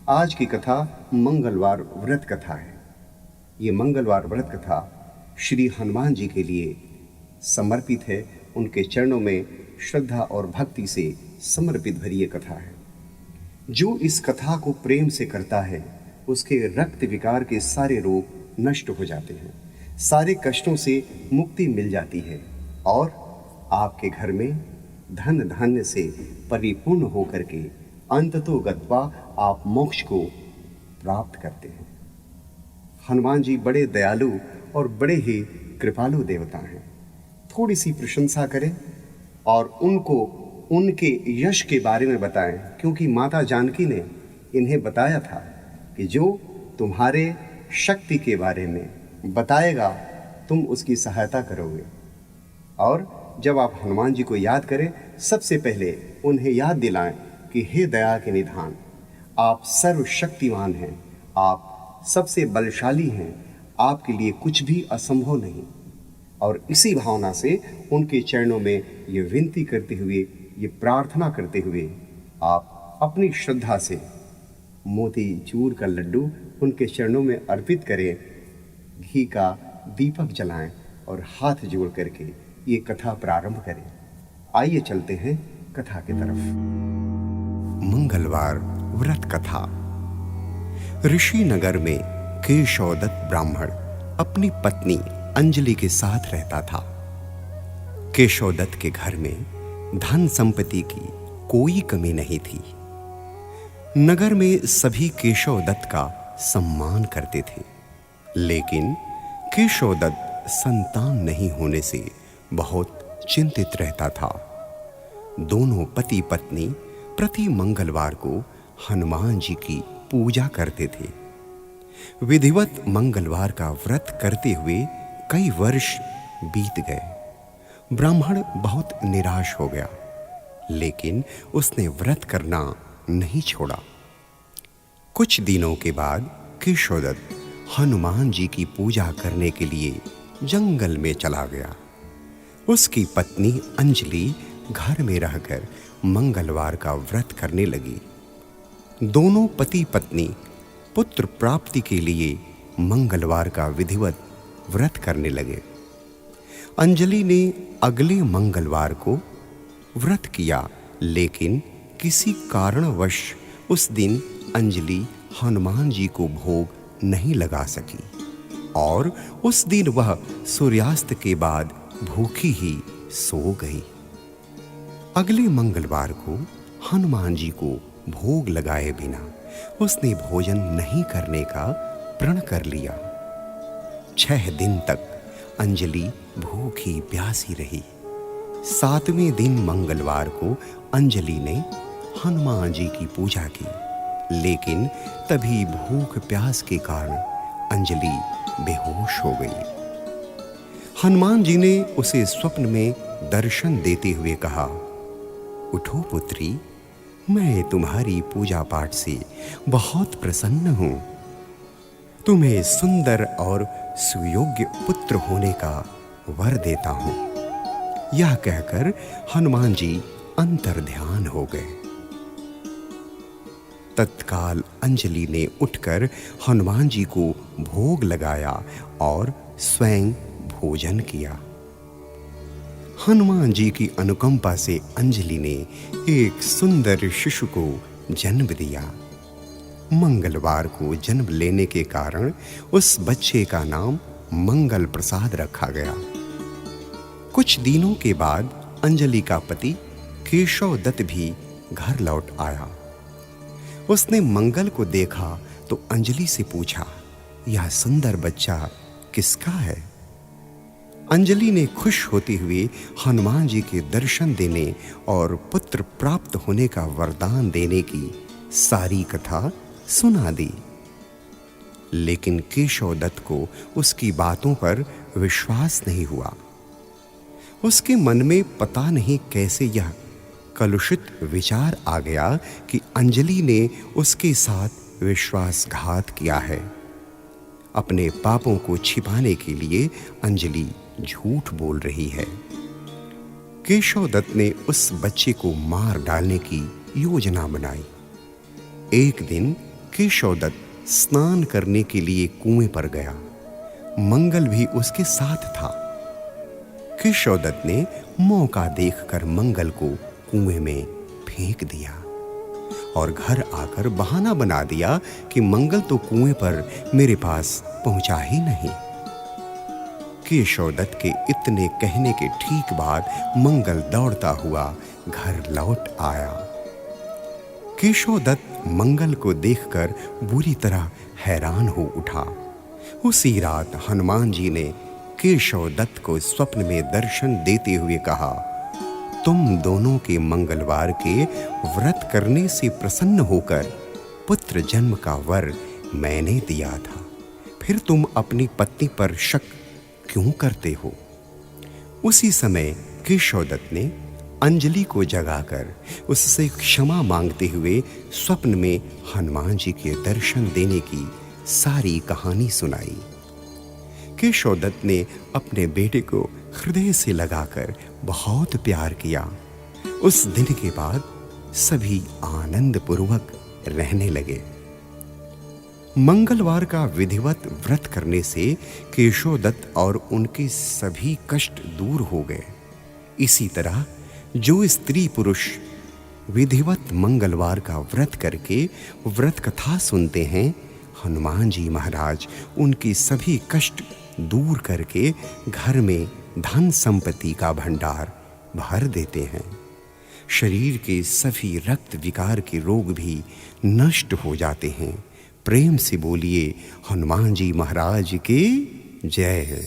आज की कथा मंगलवार व्रत कथा है। ये मंगलवार व्रत कथा श्री हनुमान जी के लिए समर्पित है। उनके चरणों में श्रद्धा और भक्ति से समर्पित भरी ये कथा है। जो इस कथा को प्रेम से करता है उसके रक्त विकार के सारे रोग नष्ट हो जाते हैं, सारे कष्टों से मुक्ति मिल जाती है और आपके घर में धन धान्य से परिपूर्ण होकर के अंततो गत्वा आप मोक्ष को प्राप्त करते हैं। हनुमान जी बड़े दयालु और बड़े ही कृपालु देवता हैं। थोड़ी सी प्रशंसा करें और उनको उनके यश के बारे में बताएं, क्योंकि माता जानकी ने इन्हें बताया था कि जो तुम्हारे शक्ति के बारे में बताएगा तुम उसकी सहायता करोगे। और जब आप हनुमान जी को याद करें, सबसे पहले उन्हें याद दिलाएं कि हे दया के निधान, आप सर्वशक्तिमान हैं, आप सबसे बलशाली हैं, आपके लिए कुछ भी असंभव नहीं। और इसी भावना से उनके चरणों में ये विनती करते हुए, ये प्रार्थना करते हुए आप अपनी श्रद्धा से मोती चूर का लड्डू उनके चरणों में अर्पित करें, घी का दीपक जलाएं और हाथ जोड़ करके ये कथा प्रारंभ करें। आइए चलते हैं कथा की तरफ। मंगलवार व्रत कथा। ऋषि नगर में केशवदत्त ब्राह्मण अपनी पत्नी अंजलि के साथ रहता था। केशवदत्त के घर में धन संपत्ति की कोई कमी नहीं थी। नगर में सभी केशवदत्त का सम्मान करते थे, लेकिन केशवदत्त संतान नहीं होने से बहुत चिंतित रहता था। दोनों पति पत्नी प्रति मंगलवार को हनुमान जी की पूजा करते थे। विधिवत मंगलवार का व्रत करते हुए कई वर्ष बीत गए। ब्राह्मण बहुत निराश हो गया, लेकिन उसने व्रत करना नहीं छोड़ा। कुछ दिनों के बाद केशवदत्त हनुमान जी की पूजा करने के लिए जंगल में चला गया। उसकी पत्नी अंजलि घर में रहकर मंगलवार का व्रत करने लगी। दोनों पति पत्नी पुत्र प्राप्ति के लिए मंगलवार का विधिवत व्रत करने लगे। अंजलि ने अगले मंगलवार को व्रत किया, लेकिन किसी कारणवश उस दिन अंजलि हनुमान जी को भोग नहीं लगा सकी और उस दिन वह सूर्यास्त के बाद भूखी ही सो गई। अगले मंगलवार को हनुमान जी को भोग लगाए बिना उसने भोजन नहीं करने का प्रण कर लिया। 6 दिन तक अंजलि भूखी प्यासी रही। 7वें दिन मंगलवार को अंजलि ने हनुमान जी की पूजा की, लेकिन तभी भूख प्यास के कारण अंजलि बेहोश हो गई। हनुमान जी ने उसे स्वप्न में दर्शन देते हुए कहा, उठो पुत्री, मैं तुम्हारी पूजा पाठ से बहुत प्रसन्न हूं। तुम्हें सुंदर और सुयोग्य पुत्र होने का वर देता हूं। यह कहकर हनुमान जी अंतर्ध्यान हो गए। तत्काल अंजलि ने उठकर हनुमान जी को भोग लगाया और स्वयं भोजन किया। हनुमान जी की अनुकंपा से अंजलि ने एक सुंदर शिशु को जन्म दिया। मंगलवार को जन्म लेने के कारण उस बच्चे का नाम मंगल प्रसाद रखा गया। कुछ दिनों के बाद अंजलि का पति केशवदत्त भी घर लौट आया। उसने मंगल को देखा तो अंजलि से पूछा, यह सुंदर बच्चा किसका है? अंजलि ने खुश होते हुए हनुमान जी के दर्शन देने और पुत्र प्राप्त होने का वरदान देने की सारी कथा सुना दी। लेकिन केशवदत्त को उसकी बातों पर विश्वास नहीं हुआ। उसके मन में पता नहीं कैसे यह कलुषित विचार आ गया कि अंजलि ने उसके साथ विश्वासघात किया है। अपने पापों को छिपाने के लिए अंजलि झूठ बोल रही है। केशवदत्त ने उस बच्चे को मार डालने की योजना बनाई। एक दिन केशवदत्त स्नान करने के लिए कुएं पर गया। मंगल भी उसके साथ था। केशवदत्त ने मौका देखकर मंगल को कुएं में फेंक दिया और घर आकर बहाना बना दिया कि मंगल तो कुएं पर मेरे पास पहुंचा ही नहीं। केशवदत्त के इतने कहने के ठीक बाद मंगल दौड़ता हुआ घर लौट आया। केशवदत्त मंगल को देखकर बुरी तरह हैरान हो उठा। उसी रात हनुमान जी ने केशवदत्त को स्वप्न में दर्शन देते हुए कहा, तुम दोनों के मंगलवार के व्रत करने से प्रसन्न होकर पुत्र जन्म का वर मैंने दिया था, फिर तुम अपनी पत्नी पर शक क्यों करते हो? उसी समय केशवदत्त ने अंजलि को जगाकर उससे क्षमा मांगते हुए स्वप्न में हनुमान जी के दर्शन देने की सारी कहानी सुनाई। केशवदत्त ने अपने बेटे को हृदय से लगाकर बहुत प्यार किया। उस दिन के बाद सभी आनंद पूर्वक रहने लगे। मंगलवार का विधिवत व्रत करने से केशवदत्त और उनके सभी कष्ट दूर हो गए। इसी तरह जो स्त्री पुरुष विधिवत मंगलवार का व्रत करके व्रत कथा सुनते हैं, हनुमान जी महाराज उनकी सभी कष्ट दूर करके घर में धन संपत्ति का भंडार भर देते हैं। शरीर के सभी रक्त विकार के रोग भी नष्ट हो जाते हैं। प्रेम से बोलिए हनुमान जी महाराज की जय।